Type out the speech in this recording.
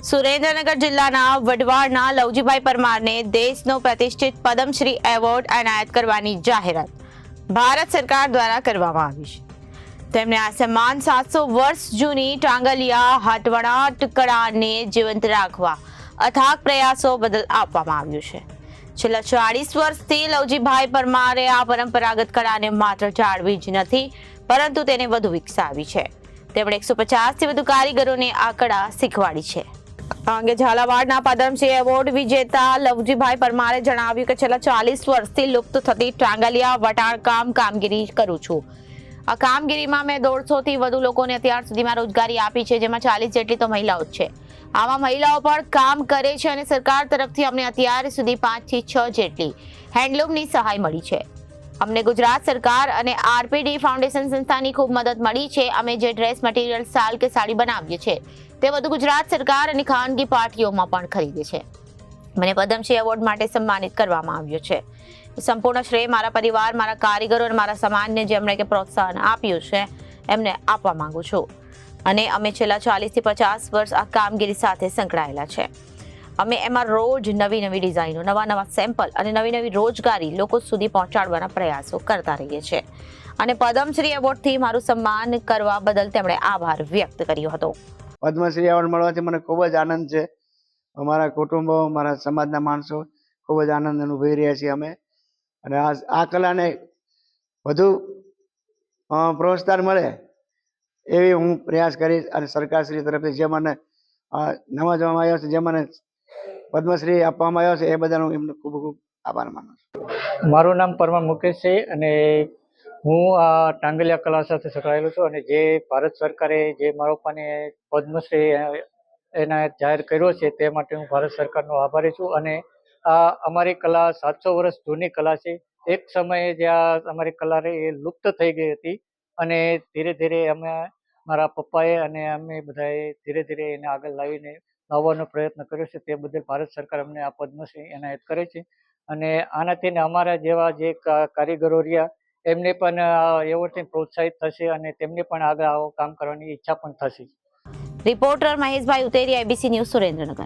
સુરેન્દ્રનગર જિલ્લાના વઢવાણના લવજીભાઈ પરમારને દેશનો પ્રતિષ્ઠિત પદ્મશ્રી એવોર્ડ એનાયત કરવાની જાહેરાત ભારત સરકાર દ્વારા કરવામાં આવી છે। તેમને આ સન્માન 700 વર્ષ જૂની ટાંગલિયા હટવણાટ કળાને જીવંત રાખવા અથાગ પ્રયાસો બદલ આપવામાં આવ્યું છે। છેલ્લા 40 વર્ષથી લવજીભાઈ પરમારે આ પરંપરાગત કળાને માત્ર જાળવી જ નથી પરંતુ તેને વધુ વિકસાવી છે। તેમણે 150 થી વધુ કારીગરોને આ કળા શીખવાડી છે। આ અંગે ઝાલાવાડના પદ્મશ્રી એવોર્ડ વિજેતા લવજીભાઈ પરમારે જણાવ્યું કે છેલ્લા 40 વર્ષથી લુપ્ત થતી ટાંગલિયા વટાણકામ કામગીરી કરું છું। આ કામગીરીમાં મેં 150 થી વધુ લોકોને અત્યાર સુધીમાં રોજગારી આપી છે, જેમાં 40 જેટલી તો મહિલાઓ જ છે। આમાં મહિલાઓ પણ કામ કરે છે અને સરકાર તરફથી અમને અત્યાર સુધી 5 થી 6 જેટલી હેન્ડલૂમની સહાય મળી છે। અમને ગુજરાત સરકાર અને આરપીડી ફાઉન્ડેશન સંસ્થાની ખૂબ મદદ મળી છે। અમે જે ડ્રેસ મટીરિયલ શાલ કે સાડી બનાવીએ છીએ તે બધું ગુજરાત સરકાર અને ખાનગી પાર્ટીઓમાં પણ ખરીદે છે। મને પદ્મશ્રી એવોર્ડ માટે સન્માનિત કરવામાં આવ્યો છે। સંપૂર્ણ શ્રેય મારા પરિવાર, મારા કારીગરો અને મારા સમાજને જેમણે કે પ્રોત્સાહન આપ્યું છે એમને આપવા માંગુ છું અને અમે છેલ્લા 40 થી 50 વર્ષ આ કામગીરી સાથે સંકળાયેલા છે। અમે એમાં રોજ નવી નવી ડિઝાઇનો, નવા સેમ્પલ અને નવી રોજગારી લોકો સુધી પહોંચાડવાના પ્રયાસો કરતા રહીએ છીએ અને પદ્મશ્રી એવોર્ડથી મારું સન્માન કરવા બદલ તેમણે આભાર વ્યક્ત કર્યો હતો। પદ્મશ્રી એવોર્ડ મળવાથી મને ખૂબ જ આનંદ છે। અમારા કુટુંબો, મારા સમાજના માણસો ખૂબ જ આનંદ અનુભવી રહ્યા છીએ અમે, અને આ કલાને વધુ પ્રોત્સાહન મળે એવી હું પ્રયાસ કરીશ અને સરકારશ્રી તરફથી જે મને નવાજવામાં આવ્યો છે, જે મને પદ્મશ્રી આપવામાં આવ્યો છે એ બદલ હું એમનો ખૂબ ખૂબ આભાર માનું છું। મારું નામ પરમાર મુકેશ છે અને હું આ ટાંગલિયા કલા સાથે સંકળાયેલો છું અને જે ભારત સરકારે જે મારા પપ્પાને પદ્મશ્રી એનાયત જાહેર કર્યો છે તે માટે હું ભારત સરકારનો આભારી છું। અને આ અમારી કલા 700 વર્ષ જૂની કલા છે। એક સમયે જ્યાં અમારી કલા એ લુપ્ત થઈ ગઈ હતી અને ધીરે ધીરે અમે મારા પપ્પાએ અને અમે બધાએ ધીરે ધીરે એને આગળ લાવવાનો પ્રયત્ન કર્યો છે। તે બદલ ભારત સરકાર અમને આ પદ્મશ્રી એનાયત કરે છે અને આનાથી અમારા જેવા જે કારીગરો રહ્યા એમને પણ એવોર્ડથી પ્રોત્સાહિત થશે અને તેમને પણ આગળ આવું કામ કરવાની ઈચ્છા પણ થશે। રિપોર્ટર મહેશભાઈ ઉતેરી, એબીસી ન્યૂઝ, સુરેન્દ્રનગર।